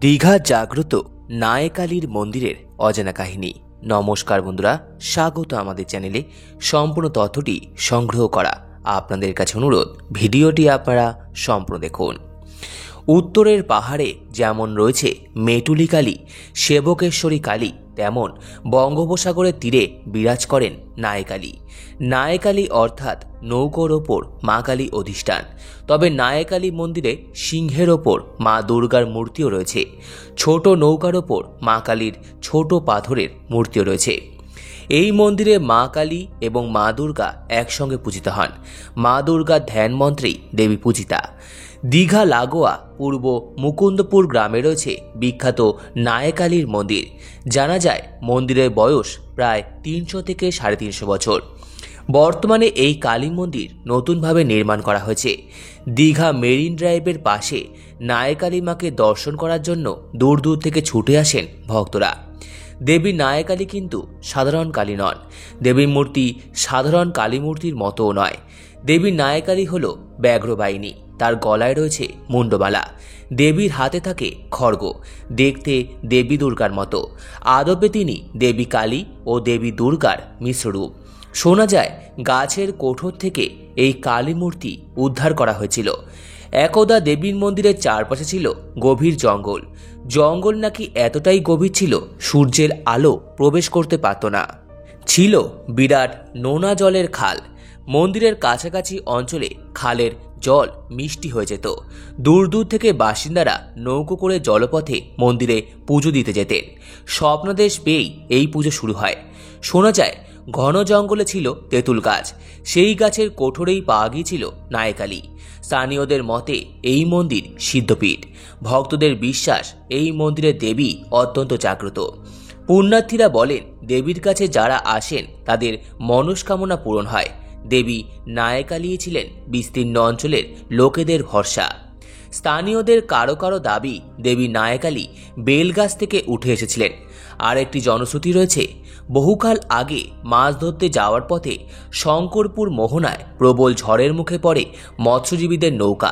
দীঘা জাগ্রত নায়কালীর মন্দিরের অজানা কাহিনী। নমস্কার বন্ধুরা, স্বাগত আমাদের চ্যানেলে। সম্পূর্ণ তথ্যটি সংগ্রহ করা আপনাদের কাছে অনুরোধ, ভিডিওটি আপনারা সম্পূর্ণ দেখুন। উত্তরের পাহাড়ে যেমন রয়েছে মেটুলি কালী, সেবকেশ্বরী কালী, তেমন বঙ্গোপসাগরের তীরে বিরাজ করেন নায়কালী। নায়কালী অর্থাৎ নৌকোর ওপর মা কালী অধিষ্ঠান। তবে নায়কালী মন্দিরে সিংহের ওপর মা দুর্গার মূর্তিও রয়েছে। ছোট নৌকার ওপর মা কালীর ছোট পাথরের মূর্তিও রয়েছে। এই মন্দিরে মা কালী এবং মা দুর্গা একসঙ্গে পূজিত হন। মা দুর্গার ধ্যান মন্ত্রেই দেবী পূজিতা। দীঘা লাগোয়া পূর্ব মুকুন্দপুর গ্রামে রয়েছে বিখ্যাত নায়কালীর মন্দির। জানা যায় মন্দিরের বয়স প্রায় 300 থেকে 350 বছর। বর্তমানে এই কালী মন্দির নতুনভাবে নির্মাণ করা হয়েছে। দীঘা মেরিন ড্রাইভের পাশে নায়কালী মাকে দর্শন করার জন্য দূর দূর থেকে ছুটে আসেন ভক্তরা। দেবী নায়কালী কিন্তু সাধারণ কালী নন। দেবীর মূর্তি সাধারণ কালী মূর্তির মতোও নয়। দেবী নায়কালী হল ব্যাঘ্রবাহিনী। তার গলায় রয়েছে মুন্ডমালা। দেবীর হাতে থাকে খড়গ। দেখতে দেবী দুর্গার মতো। আদপে তিনি দেবী কালী ও দেবী দুর্গার মিশ্র রূপ। শোনা যায় গাছের কোঠর থেকে এই কালী মূর্তি উদ্ধার করা হয়েছিল। একদা দেবীর মন্দিরের চারপাশে ছিল গভীর জঙ্গল। জঙ্গল নাকি এতটাই গভীর ছিল সূর্যের আলো প্রবেশ করতে পারত না। ছিল বিরাট নোনা জলের খাল। মন্দিরের কাছাকাছি অঞ্চলে খালের জল মিষ্টি হয়ে যেত। দূর দূর থেকে বাসিন্দারা নৌকো করে জলপথে মন্দিরে পুজো দিতে যেতেন। স্বপ্নাদেশ পেয়েই এই পুজো শুরু হয়। শোনা যায় ঘন জঙ্গলে ছিল তেঁতুল গাছ। সেই গাছের কোঠরেই পাওয়া গিয়েছিল নায়কালী। স্থানীয়দের মতে এই মন্দির সিদ্ধপীঠ। ভক্তদের বিশ্বাস এই মন্দিরের দেবী অত্যন্ত জাগ্রত। পুণ্যার্থীরা বলেন দেবীর কাছে যারা আসেন তাদের মনস্কামনা পূরণ হয়। দেবী নায়কালী ছিলেন বিস্তীর্ণ অঞ্চলের লোকেদের ভরসা। স্থানীয়দের কারো কারো দাবি দেবী নায়কালী বেলগাছ থেকে উঠে এসেছিলেন। আর একটি জনশ্রুতি রয়েছে, বহুকাল আগে মাছ ধরতে যাওয়ার পথে শঙ্করপুর মোহনায় প্রবল ঝড়ের মুখে পড়ে মৎস্যজীবীদের নৌকা।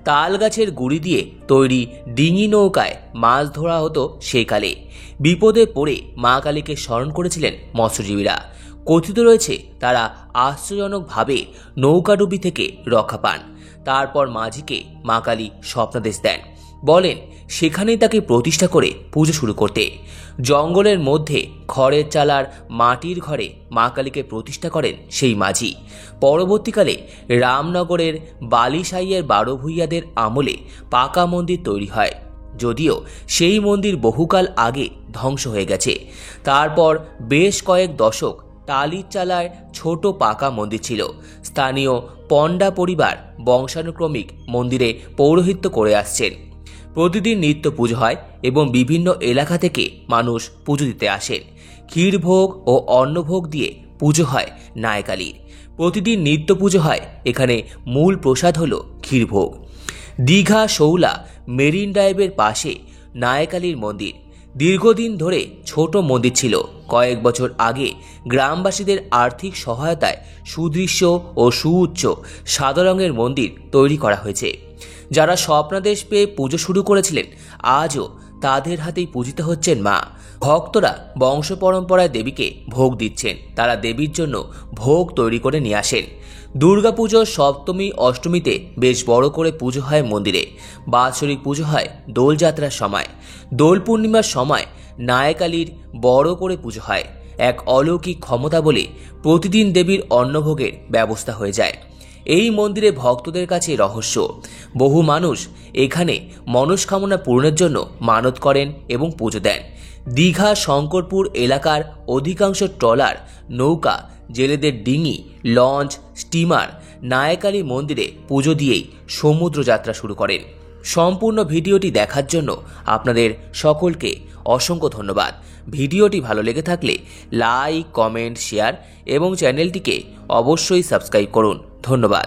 তাল গাছের গুড়ি দিয়ে তৈরি ডিঙি নৌকায় মাছ ধরা হতো সেকালে। বিপদে পড়ে মা কালীকে স্মরণ করেছিলেন মৎস্যজীবীরা। কথিত রয়েছে তারা আশ্চর্যজনকভাবে নৌকাডুবি থেকে রক্ষা পান। তারপর মাঝিকে মা কালী স্বপ্নাদেশ দেন, বলেন সেখানেই তাকে প্রতিষ্ঠা করে পুজো শুরু করতে। জঙ্গলের মধ্যে খড়ের চালার মাটির ঘরে মা কালীকে প্রতিষ্ঠা করেন সেই মাঝি। পরবর্তীকালে রামনগরের বালিসাইয়ের 12 ভূঁইয়াদের আমলে পাকা মন্দির তৈরি হয়। যদিও সেই মন্দির বহুকাল আগে ধ্বংস হয়ে গেছে। তারপর বেশ কয়েক দশক টালির চালায় ছোট পাকা মন্দির ছিল। স্থানীয় পণ্ডা পরিবার বংশানুক্রমিক মন্দিরে পৌরোহিত্য করে আসছেন। প্রতিদিন নিত্য পুজো হয় এবং বিভিন্ন এলাকা থেকে মানুষ পুজো দিতে আসেন। ক্ষীরভোগ ও অন্নভোগ দিয়ে পুজো হয় নায়কালীর। প্রতিদিন নিত্য পুজো হয়। এখানে মূল প্রসাদ হল ক্ষীরভোগ। দীঘা শৌলা মেরিন ড্রাইভের পাশে নায়কালীর মন্দির। দীর্ঘদিন ধরে ছোট মন্দির ছিল। কয়েক বছর আগে গ্রামবাসীদের আর্থিক সহায়তায় সুদৃশ্য ও সুউচ্চ সাদা রঙের মন্দির তৈরি করা হয়েছে। যারা স্বপ্নাদেশ পেয়ে পুজো শুরু করেছিলেন আজও তাদের হাতেই পূজিত হচ্ছেন মা। ভক্তরা বংশ পরম্পরায় দেবীকে ভোগ দিচ্ছেন। তারা দেবীর জন্য ভোগ তৈরি করে নিয়ে আসেন। দুর্গাপুজোর সপ্তমী অষ্টমীতে বেশ বড় করে পুজো হয় মন্দিরে। বাৎসরিক পুজো হয় দোলযাত্রার সময়। দোল পূর্ণিমার সময় নায়কালীর বড় করে পুজো হয়। এক অলৌকিক ক্ষমতা বলে প্রতিদিন দেবীর অন্নভোগের ব্যবস্থা হয়ে যায়। এই মন্দিরে ভক্তদের কাছে রহস্য। বহু মানুষ এখানে মনস্কামনা পূরণের জন্য মানত করেন এবং পুজো দেন। দীঘা শঙ্করপুর এলাকার অধিকাংশ ট্রলার, নৌকা, জেলেদের ডিঙি, লঞ্চ, স্টিমার নায়কালী মন্দিরে পুজো দিয়েই সমুদ্র যাত্রা শুরু করেন। সম্পূর্ণ ভিডিওটি দেখার জন্য আপনাদের সকলকে অসংখ্য ধন্যবাদ। ভিডিওটি ভালো লেগে থাকলে লাইক, কমেন্ট, শেয়ার এবং চ্যানেলটিকে অবশ্যই সাবস্ক্রাইব করুন। ধন্যবাদ।